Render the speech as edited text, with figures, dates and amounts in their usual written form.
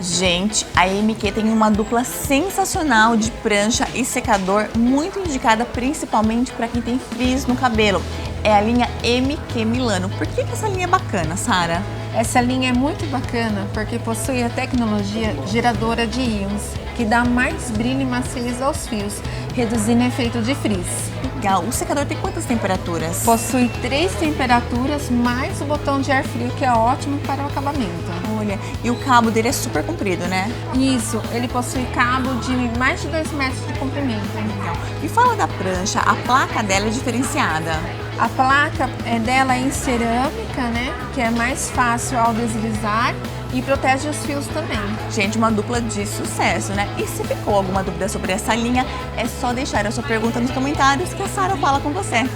Gente, a MQ tem uma dupla sensacional de prancha e secador, muito indicada principalmente para quem tem frizz no cabelo. É a linha MQ Milano. Por que essa linha é bacana, Sara? Essa linha é muito bacana porque possui a tecnologia geradora de íons, que dá mais brilho e maciez aos fios, reduzindo o efeito de frizz. Legal. O secador tem quantas temperaturas? Possui 3 temperaturas, mais o botão de ar frio, que é ótimo para o acabamento. Olha, e o cabo dele é super comprido, né? Isso, ele possui cabo de mais de 2 metros de comprimento. Legal. E fala da prancha, a placa dela é diferenciada. A placa dela é em cerâmica, né? Que é mais fácil ao deslizar e protege os fios também. Gente, uma dupla de sucesso, né? E se ficou alguma dúvida sobre essa linha, é só deixar a sua pergunta nos comentários que a Sara fala com você.